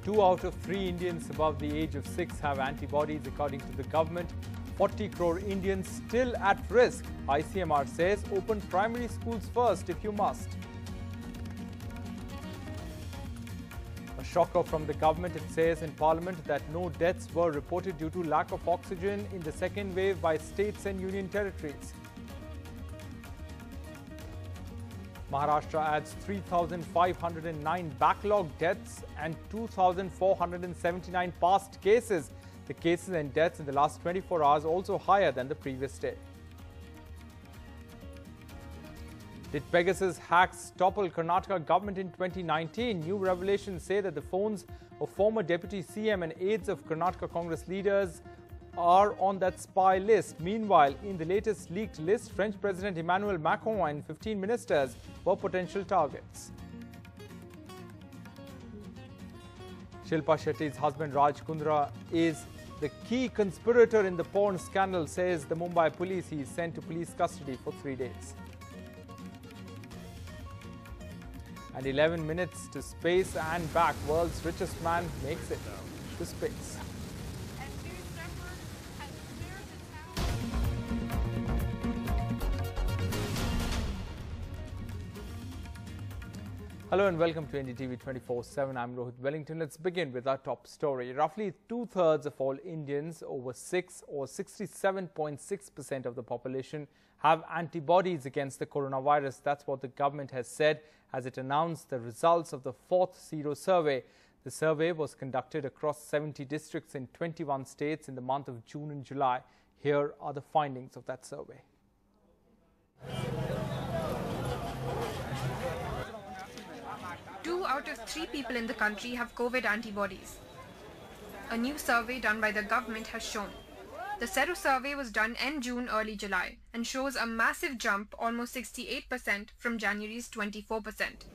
2 out of 3 Indians above the age of 6 have antibodies, according to the government. 40 crore Indians still at risk. ICMR says open primary schools first if you must. A shocker from the government. It says in Parliament that no deaths were reported due to lack of oxygen in the second wave by states and union territories. Maharashtra adds 3,509 backlog deaths and 2,479 past cases. The cases and deaths in the last 24 hours also higher than the previous day. Did Pegasus hacks topple Karnataka government in 2019? New revelations say that the phones of former Deputy CM and aides of Karnataka Congress leaders are on that spy list. Meanwhile, in the latest leaked list, French President Emmanuel Macron and 15 ministers were potential targets. Shilpa Shetty's husband Raj Kundra is the key conspirator in the porn scandal, says the Mumbai police. He is sent to police custody for 3 days. And 11 minutes to space and back. World's richest man makes it to space. Hello and welcome to NDTV 24/7. I'm Rohit Wellington. Let's begin with our top story. Roughly 2/3 of all Indians over 6 or 67.6% of the population have antibodies against the coronavirus. That's what the government has said as it announced the results of the 4th Sero survey. The survey was conducted across 70 districts in 21 states in the month of June and July. Here are the findings of that survey. 2 out of 3 people in the country have COVID antibodies. A new survey done by the government has shown. The Sero survey was done end June, early July, and shows a massive jump, almost 68% from January's 24%.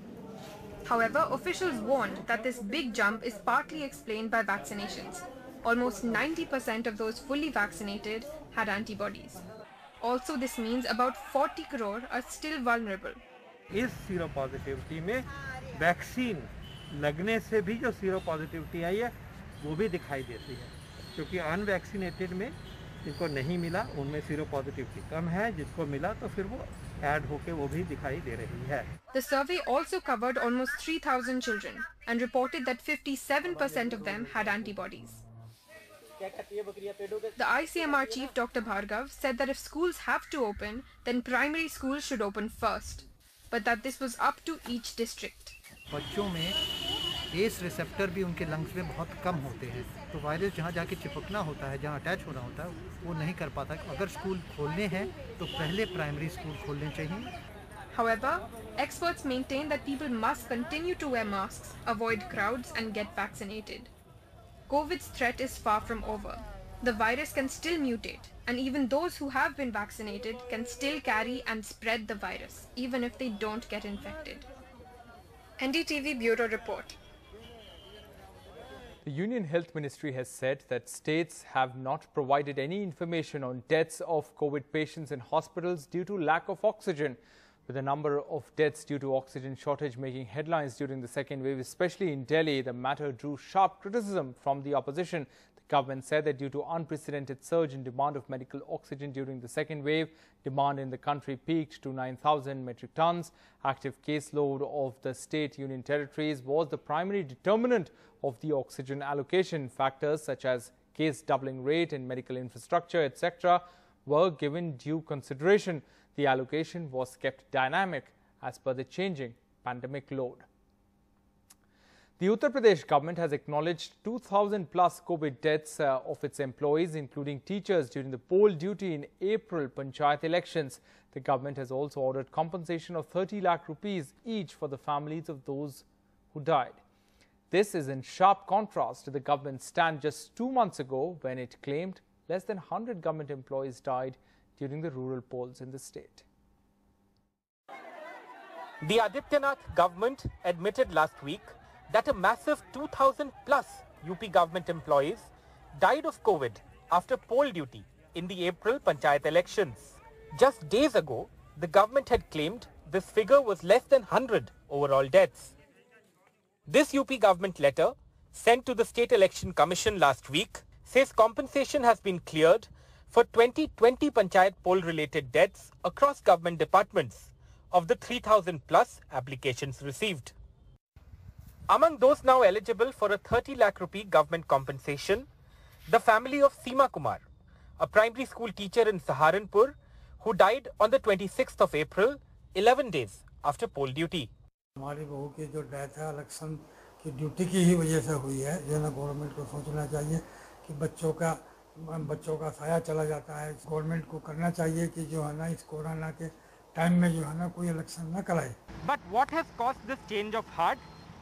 However, officials warned that this big jump is partly explained by vaccinations. Almost 90% of those fully vaccinated had antibodies. Also, this means about 40 crore are still vulnerable. इस sero positivity में vaccine लगने से भी जो sero positivity आई है वो भी दिखाई देती है, क्योंकि अनवैक्सीनेटेड में जिनको नहीं मिला उनमें सीरो पॉजिटिविटी कम है, जिसको मिला तो फिर वो ऐड होके वो भी दिखाई दे रही है. The survey also covered almost 3,000 children and reported that 57% of them had antibodies. The ICMR chief Dr. Bhargav said that if schools have to open, then primary schools should open first, but that this was up to each district. बच्चों में S receptor भी उनके lungs में बहुत कम होते हैं, तो virus जहाँ जाके चिपकना होता है, जहाँ अटैच होना होता है, वो नहीं कर पाता. अगर स्कूल खोलने हैं तो पहले प्राइमरी स्कूल खोलने चाहिए. However, experts maintain that people must continue to wear masks, avoid crowds and get vaccinated. COVID's threat is far from over. The virus can still mutate, and even those who have been vaccinated can still carry and spread the virus, even if they don't get infected. NDTV Bureau Report. The Union Health Ministry has said that states have not provided any information on deaths of COVID patients in hospitals due to lack of oxygen. With the number of deaths due to oxygen shortage making headlines during the second wave, especially in Delhi, the matter drew sharp criticism from the opposition. The government said that due to unprecedented surge in demand of medical oxygen during the second wave, demand in the country peaked to 9,000 metric tons. Active caseload of the state union territories was the primary determinant of the oxygen allocation. Factors such as case doubling rate and medical infrastructure, etc., were given due consideration. The allocation was kept dynamic as per the changing pandemic load. The Uttar Pradesh government has acknowledged 2,000 plus COVID deaths of its employees, including teachers, during the poll duty in April Panchayat elections. The government has also ordered compensation of 30 lakh rupees each for the families of those who died. This is in sharp contrast to the government's stand just 2 months ago, when it claimed less than 100 government employees died during the rural polls in the state. The Adityanath government admitted last week that a massive 2,000 plus UP government employees died of COVID after poll duty in the April Panchayat elections. Just days ago, the government had claimed this figure was less than 100 overall deaths. This UP government letter sent to the State Election Commission last week, says compensation has been cleared for 2020 Panchayat poll-related deaths across government departments of the 3,000 plus applications received. Among those now eligible for a 30 lakh rupee government compensation, the family of Seema Kumar, a primary school teacher in Saharanpur, who died on the 26th of April, 11 days after poll duty. हमारी बहू की जो death है election की duty की ही वजह से हुई है। जो है ना गवर्नमेंट को सोचना चाहिए कि बच्चों का साया चला जाता है। गवर्नमेंट को करना चाहिए कि जो है ना इस कोरोना के टाइम में जो है ना कोई इलेक्शन न कराए। But what has caused this change of heart,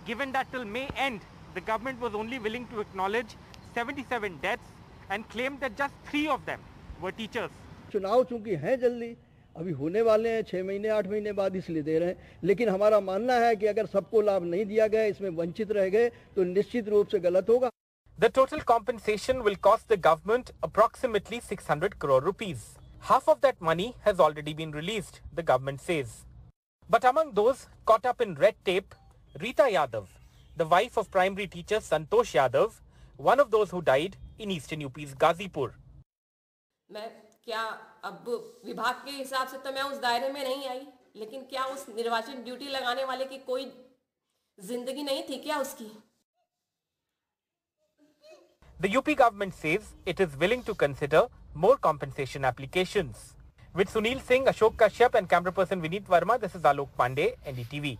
given that till May end, the government was only willing to acknowledge 77 deaths and claimed that just 3 of them were teachers. चुनाव चूंकि हैं जल्दी, अभी होने वाले हैं 6 महीने 8 महीने बाद, इसलिए दे रहे हैं। लेकिन हमारा मानना है कि अगर सबको लाभ नहीं दिया गया, इसमें वंचित रह गए, तो निश्चित रूप से गलत होगा। The total compensation will cost the government approximately 600 crore rupees. Half of that money has already been released, the government says. But among those caught up in red tape, Rita Yadav, the wife of primary teacher Santosh Yadav, one of those who died in eastern UP's Gazipur. मैं क्या अब विभाग के हिसाब से तो मैं उस दायरे में नहीं आई, लेकिन क्या उस निर्वाचन ड्यूटी लगाने वाले की कोई जिंदगी नहीं थी क्या उसकी? The UP government says it is willing to consider more compensation applications. With Sunil Singh, Ashok Kashyap and camera person Vineet Verma, this is Alok Pandey, NDTV.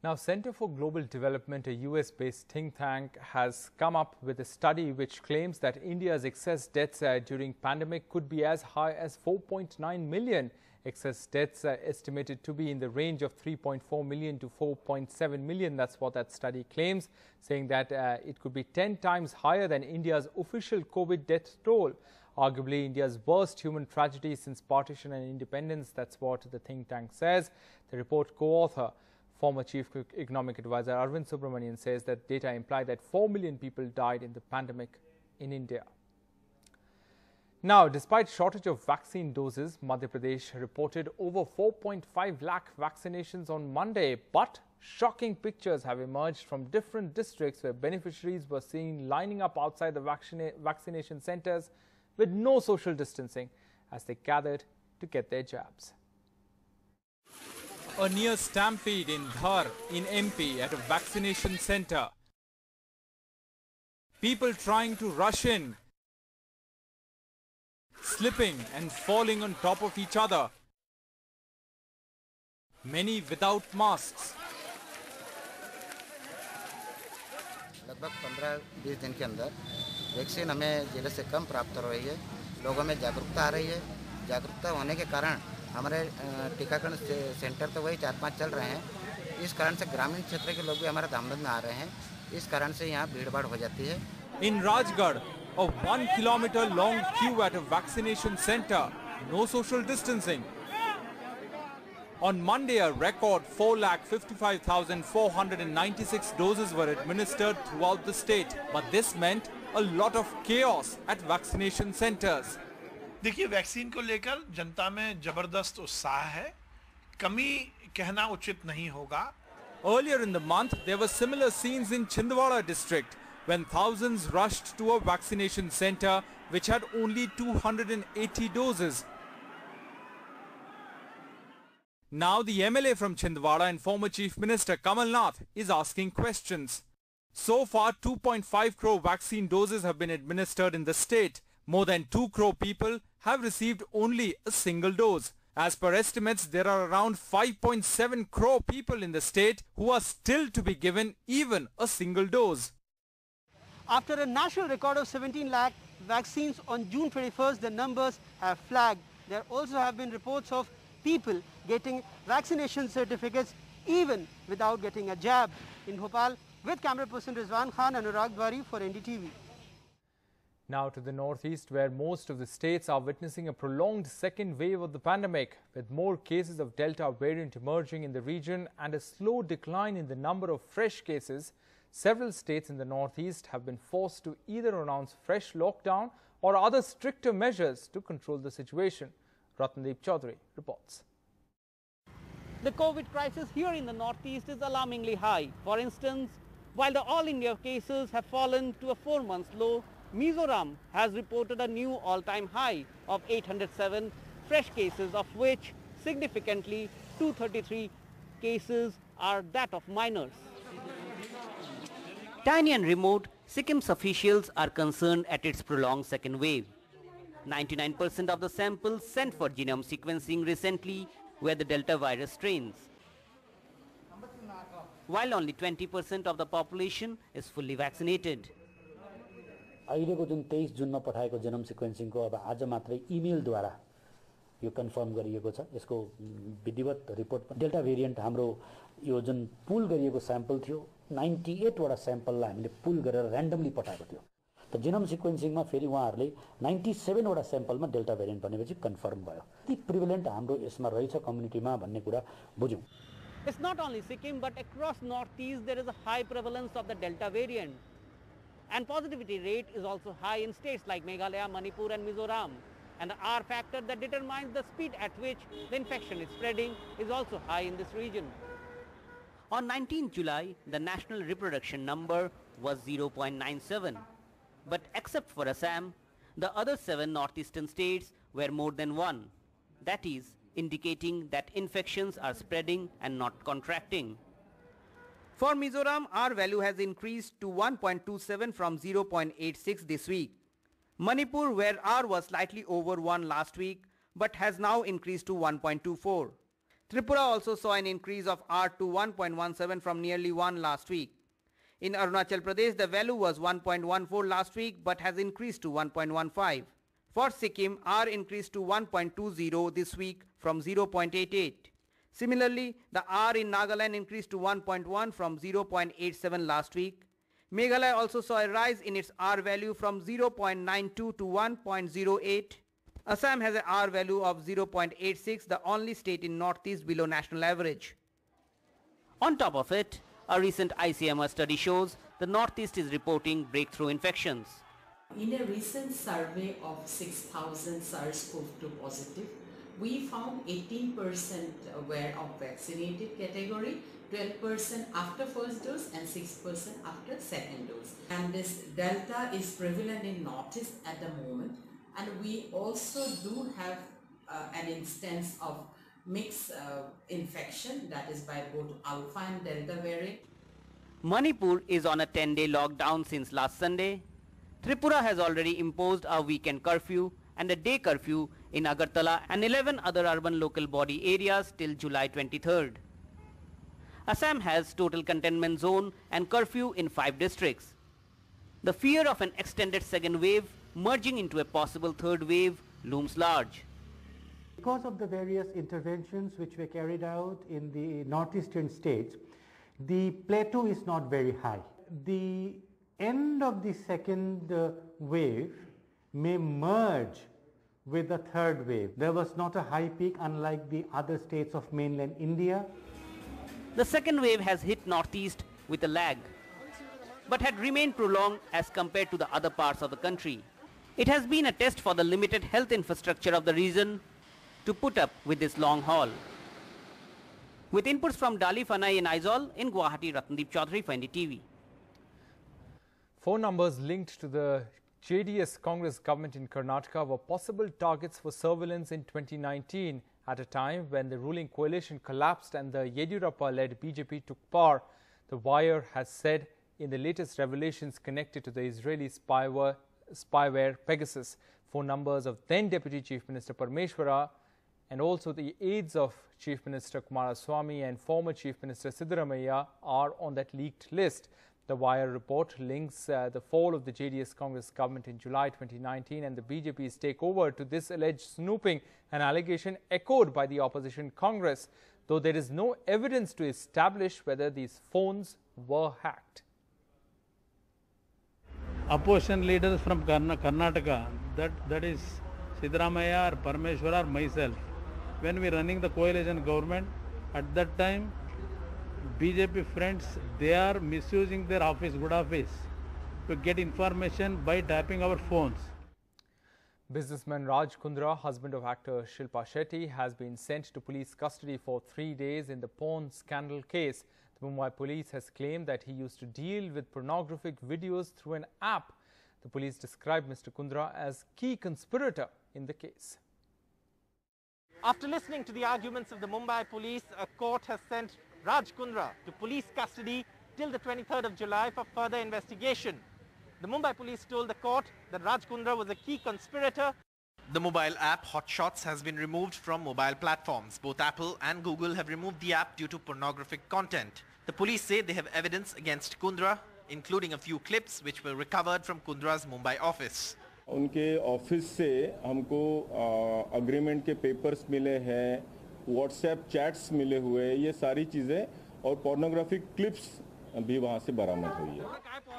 Now, Center for Global Development, a US-based think tank, has come up with a study which claims that India's excess deaths during pandemic could be as high as 4.9 million. Excess deaths are estimated to be in the range of 3.4 million to 4.7 million. That's what that study claims, saying that it could be 10 times higher than India's official COVID death toll. Arguably, India's worst human tragedy since partition and independence. That's what the think tank says. The report co-author, former Chief Economic Advisor Arvind Subramanian, says that data imply that 4 million people died in the pandemic in India. Now, despite shortage of vaccine doses, Madhya Pradesh reported over 4.5 lakh vaccinations on Monday. But shocking pictures have emerged from different districts where beneficiaries were seen lining up outside the vaccination centres with no social distancing as they gathered to get their jabs. A near stampede in Dhar in MP at a vaccination centre. People trying to rush in, slipping and falling on top of each other. Many without masks. लगभग 15-20 दिन के अंदर vaccine हमें जिले से कम प्राप्त हो रही है। लोगों में जागरूकता आ रही है। जागरूकता होने के कारण हमारे टीकाकरण सेंटर तो वही 4-5 चल रहे हैं। इस कारण से ग्रामीण क्षेत्र के लोग भी हमारे धामधन में आ रहे हैं। इस कारण से यहाँ भीड़-भाड़ हो जाती है। In Rajgarh, a 1 kilometer long queue at a vaccination center. No social distancing. On Monday, a record 4,55,496 doses were administered throughout the state. But this meant a lot of chaos at vaccination centers. देखिए, vaccine को लेकर जनता में जबरदस्त उत्साह है। कमी कहना उचित नहीं होगा। Earlier in the month, there were similar scenes in Chhindwara district when thousands rushed to a vaccination center which had only 280 doses. Now the MLA from Chhindwara and former Chief Minister Kamal Nath is asking questions. So far, 2.5 crore vaccine doses have been administered in the state. More than 2 crore people have received only a single dose. As per estimates, there are around 5.7 crore people in the state who are still to be given even a single dose. After a national record of 17 lakh vaccines on June 21st, the numbers have flagged. There also have been reports of people getting vaccination certificates even without getting a jab. In Bhopal, with camera person Rizwan Khan, Anurag Dwari for NDTV. Now to the northeast, where most of the states are witnessing a prolonged second wave of the pandemic, with more cases of Delta variant emerging in the region and a slow decline in the number of fresh cases. Several states in the northeast have been forced to either announce fresh lockdown or other stricter measures to control the situation. Ratnadeep Chaudhary reports. The COVID crisis here in the northeast is alarmingly high. For instance, While the all India cases have fallen to a 4-month low, Mizoram has reported a new all-time high of 807 fresh cases, of which significantly 233 cases are that of minors. Tiny and remote, Sikkim's officials are concerned at its prolonged second wave. 99% of the samples sent for genome sequencing recently were the Delta virus strains, while only 20% of the population is fully vaccinated. अहिलेको जुन 23 जुनमा पठाएको genome सिक्वेन्सिङको अब आज मात्रै इमेलद्वारा यो confirm गरिएको छ। यसको विधिवत रिपोर्ट डेल्टा भेरिएन्ट हाम्रो यो जुन पुल गरिएको स्याम्पल थियो 98 वटा स्याम्पललाई हामीले पुल गरेर र्यान्डमली पठाएको थियो। त जेनोम सिक्वेन्सिङमा फेरि उहाँहरूले 97 वटा स्याम्पलमा डेल्टा भेरिएन्ट भनेपछि कन्फर्म भयो। ती प्रिभलेन्ट हाम्रो यसमा रहेछ कम्युनिटीमा भन्ने कुरा बुझ्यौं। It's not only Sikkim, but across Northeast there is a high prevalence of the Delta variant. And positivity rate is also high in states like Meghalaya, Manipur and Mizoram. And the R factor that determines the speed at which the infection is spreading is also high in this region. On 19th July, the national reproduction number was 0.97. But except for Assam, the other 7 northeastern states were more than 1. That is, indicating that infections are spreading and not contracting. For Mizoram, R value has increased to 1.27 from 0.86 this week. Manipur, where R was slightly over 1 last week, but has now increased to 1.24. Tripura also saw an increase of R to 1.17 from nearly 1 last week. In Arunachal Pradesh, the value was 1.14 last week, but has increased to 1.15. For Sikkim, R increased to 1.20 this week from 0.88. Similarly, the R in Nagaland increased to 1.1 from 0.87 last week. Meghalaya also saw a rise in its R value from 0.92 to 1.08. Assam has an R value of 0.86, the only state in Northeast below national average. On top of it, a recent ICMR study shows the Northeast is reporting breakthrough infections. In a recent survey of 6,000 SARS-CoV-2 positive, we found 18% were of vaccinated category, 12% after first dose and 6% after second dose. And this Delta is prevalent in Northeast at the moment. And we also do have an instance of mixed infection, that is by both Alpha and Delta variant. Manipur is on a 10-day lockdown since last Sunday. Tripura has already imposed a weekend curfew and a day curfew in Agartala and 11 other urban local body areas till July 23rd. Assam has total containment zone and curfew in 5 districts. The fear of an extended second wave merging into a possible third wave looms large. Because of the various interventions which were carried out in the northeastern states, the plateau is not very high. The end of the second wave may merge with the third wave. There was not a high peak unlike the other states of mainland India. The second wave has hit Northeast with a lag, but had remained prolonged as compared to the other parts of the country. It has been a test for the limited health infrastructure of the region to put up with this long haul. With inputs from Dali Fanai and Aizawl, in Guwahati, Ratndeep Chaudhary for NDTV. Phone numbers linked to the JDS Congress government in Karnataka were possible targets for surveillance in 2019 at a time when the ruling coalition collapsed and the Yediyurappa-led BJP took power. The Wire has said in the latest revelations connected to the Israeli spyware Pegasus. Phone numbers of then Deputy Chief Minister Parameshwara and also the aides of Chief Minister Kumaraswamy and former Chief Minister Siddaramaiah are on that leaked list. The Wire report links the fall of the JDS Congress government in July 2019 and the BJP's takeover to this alleged snooping, an allegation echoed by the opposition Congress, though there is no evidence to establish whether these phones were hacked. Opposition leaders from Karnataka, that is Siddaramaiah or Parameshwara or myself, when we were running the coalition government, at that time BJP friends, they are misusing their office, good office, to get information by tapping our phones. Businessman Raj Kundra, husband of actor Shilpa Shetty, has been sent to police custody for 3 days in the porn scandal case. The Mumbai police has claimed that he used to deal with pornographic videos through an app. The police described Mr. Kundra as key conspirator in the case. After listening to the arguments of the Mumbai police, a court has sent Raj Kundra to police custody till the 23rd of July for further investigation. The Mumbai police told the court that Raj Kundra was a key conspirator. The mobile app Hotshots has been removed from mobile platforms. Both Apple and Google have removed the app due to pornographic content. The police say they have evidence against Kundra, including a few clips which were recovered from Kundra's Mumbai office. उनके office से हमको agreement के papers मिले हैं, WhatsApp chats मिले हुए, ये सारी चीज़ें और पोर्नोग्राफिक क्लिप्स भी वहाँ से बरामद हुई है.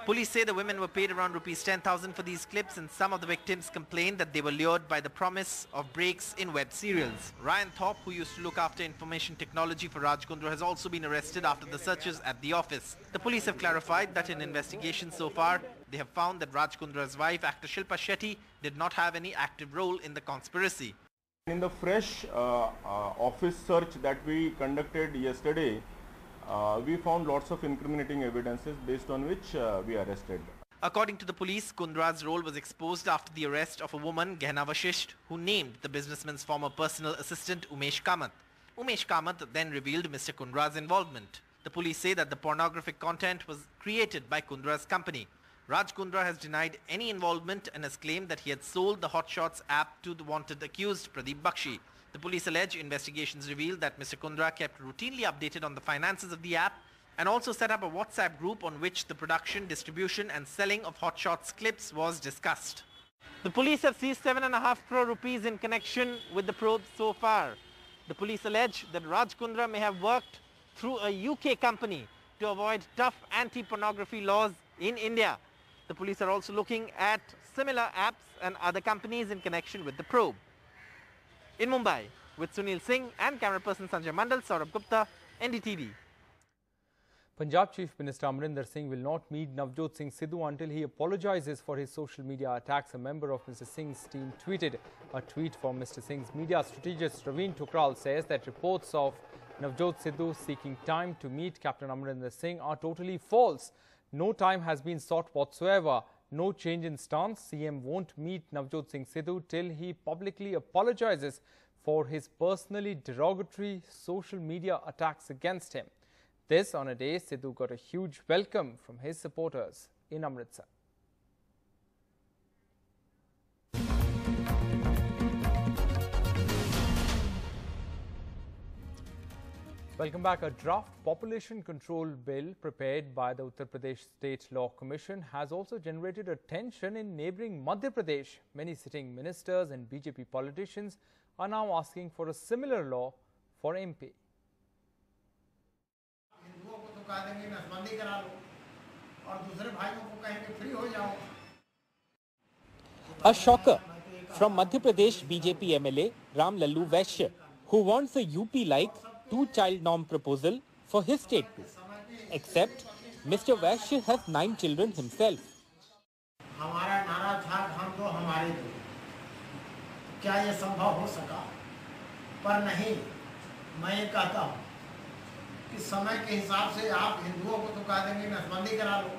Police say the women were paid around ₹10,000 for these clips, and some of the victims complained that they were lured by the promise of breaks in web serials. Ryan Thorpe, who used to look after information technology for Raj Kundra, has also been arrested after the searches at the office. The police have clarified that in investigations so far, they have found that Raj Kundra's wife, actor Shilpa Shetty, did not have any active role in the conspiracy. In the fresh office search that we conducted yesterday, we found lots of incriminating evidences based on which we arrested. According to the police, Kundra's role was exposed after the arrest of a woman, Gehna Vashisht, who named the businessman's former personal assistant, Umesh Kamath. Umesh Kamath then revealed Mr. Kundra's involvement. The police say that the pornographic content was created by Kundra's company. Raj Kundra has denied any involvement and has claimed that he had sold the Hotshots app to the wanted accused, Pradeep Bakshi. The police allege investigations revealed that Mr. Kundra kept routinely updated on the finances of the app and also set up a WhatsApp group on which the production, distribution and selling of Hotshots clips was discussed. The police have seized 7.5 crore rupees in connection with the probe so far. The police allege that Raj Kundra may have worked through a UK company to avoid tough anti-pornography laws in India. The police are also looking at similar apps and other companies in connection with the probe. In Mumbai, with Sunil Singh and camera person Sanjay Mandal, Saurabh Gupta, NDTV. Punjab Chief Minister Amarinder Singh will not meet Navjot Singh Sidhu until he apologizes for his social media attacks. A member of Mr. Singh's team tweeted. A tweet from Mr. Singh's media strategist Raveen Tukral says that reports of Navjot Sidhu seeking time to meet Captain Amarinder Singh are totally false. No time has been sought whatsoever. No change in stance. CM won't meet Navjot Singh Sidhu till he publicly apologizes for his personally derogatory social media attacks against him. This on a day Sidhu got a huge welcome from his supporters in Amritsar. Welcome back. A draft population control bill prepared by the Uttar Pradesh State Law Commission has also generated a tension in neighbouring Madhya Pradesh. Many sitting ministers and BJP politicians are now asking for a similar law for MP. A shocker from Madhya Pradesh BJP MLA Ram Lallu Vaishya, who wants a UP-like two-child norm proposal for his state too. Except, Mr. Vaishya has 9 children himself. हमारा नारा था हम दो हमारे दो, क्या ये संभव हो सका? पर नहीं, मैं ये कहता हूँ कि समय के हिसाब से आप हिंदुओं को तो कह देंगे नसबंदी करा लो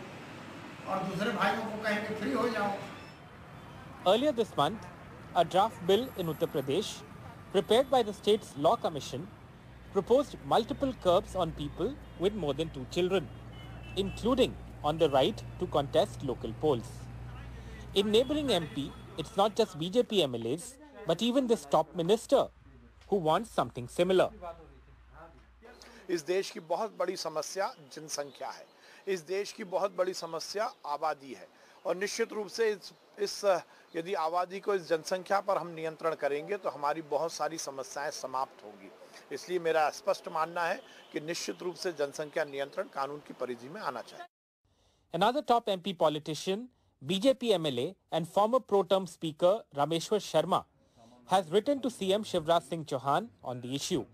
और दूसरे भाइयों को कहेंगे फ्री हो जाओ. Earlier this month, a draft bill in Uttar Pradesh, prepared by the state's law commission, proposed multiple curbs on people with more than 2 children, including on the right to contest local polls. In neighbouring MP, it's not just BJP MLAs, but even this top minister who wants something similar. इस देश की बहुत बड़ी समस्या जनसंख्या है, इस देश की बहुत बड़ी समस्या आबादी है और निश्चित रूप से इस यदि आबादी को इस जनसंख्या पर हम नियंत्रण करेंगे तो हमारी बहुत सारी समस्याएं समाप्त होंगी. इसलिए मेरा स्पष्ट मानना है कि निश्चित रूप से जनसंख्या नियंत्रण कानून की परिधि में आना चाहिए. Another top MP politician, BJP MLA and former pro-term speaker Rameshwar Sharma has written to CM Shivraj Singh Chauhan on the issue.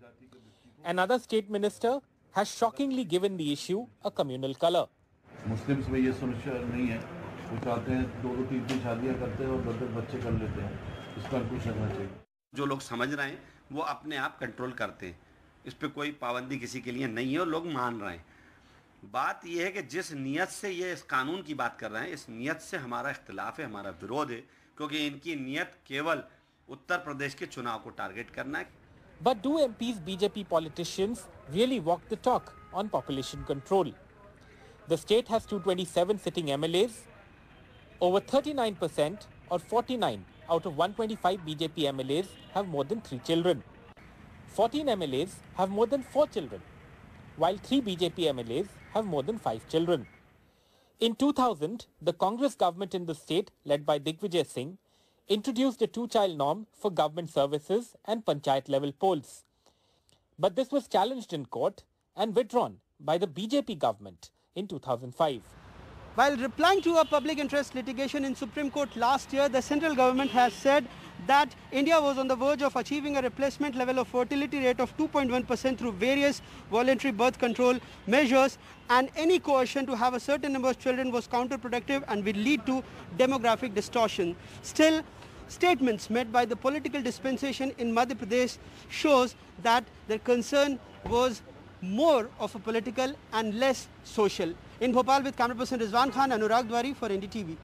Another state minister has shockingly given the issue a communal color. Muslims में ये समस्या नहीं है, वो चाहते हैं 2-3 शादियां करते हैं और 10 बच्चे कर लेते हैं. इस पर कुछ करना चाहिए. जो लोग समझ रहे हैं वो अपने आप कंट्रोल करते हैं, इस पे कोई पाबंदी किसी के लिए नहीं है और लोग मान रहे हैं. बात यह है कि जिस नियत से ये इस कानून की बात कर रहे हैं, इस नियत से हमारा इख्तिलाफ है, हमारा विरोध है, क्योंकि इनकी नियत केवल उत्तर प्रदेश के चुनाव को टारगेट करना है। But do MPs, BJP politicians really walk the talk on population control? The state has 227 sitting MLAs. Over 39% or 49 out of 125 BJP MLAs have more than 3 children. 14 MLAs have more than 4 children, while 3 BJP MLAs have more than 5 children. In 2000, the Congress government in the state, led by Digvijay Singh, introduced a 2-child norm for government services and panchayat level polls. But this was challenged in court and withdrawn by the BJP government in 2005. While replying to a public interest litigation in Supreme Court last year, the central government has said that India was on the verge of achieving a replacement level of fertility rate of 2.1% through various voluntary birth control measures, and any coercion to have a certain number of children was counterproductive and will lead to demographic distortion. Still, statements made by the political dispensation in Madhya Pradesh shows that their concern was more of a political and less social. In Bhopal with camera person Rizwan Khan, Anurag Dwari for NDTV.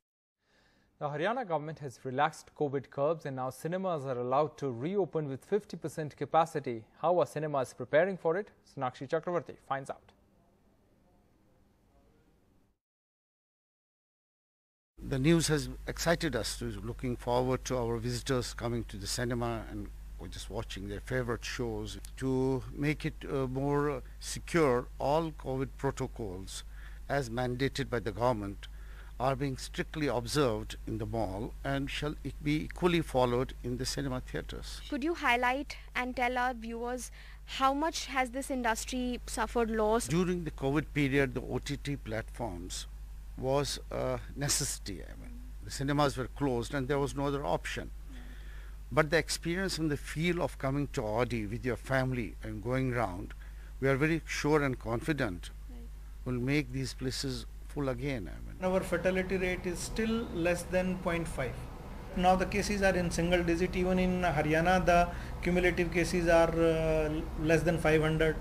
The Haryana government has relaxed COVID curbs and now cinemas are allowed to reopen with 50% capacity. How are cinemas preparing for it? Sonakshi Chakravarti finds out. The news has excited us, looking forward to our visitors coming to the cinema and just watching their favorite shows. To make it more secure, all COVID protocols as mandated by the government are being strictly observed in the mall and shall be equally followed in the cinema theatres. Could you highlight and tell our viewers how much has this industry suffered loss? During the COVID period, the OTT platforms was a necessity. I mean, the cinemas were closed and there was no other option. But the experience and the feel of coming to Audi with your family and going round, we are very sure and confident will make these places full again. Our fatality rate is still less than 0.5. Now the cases are in single digit. Even in Haryana, the cumulative cases are less than 500.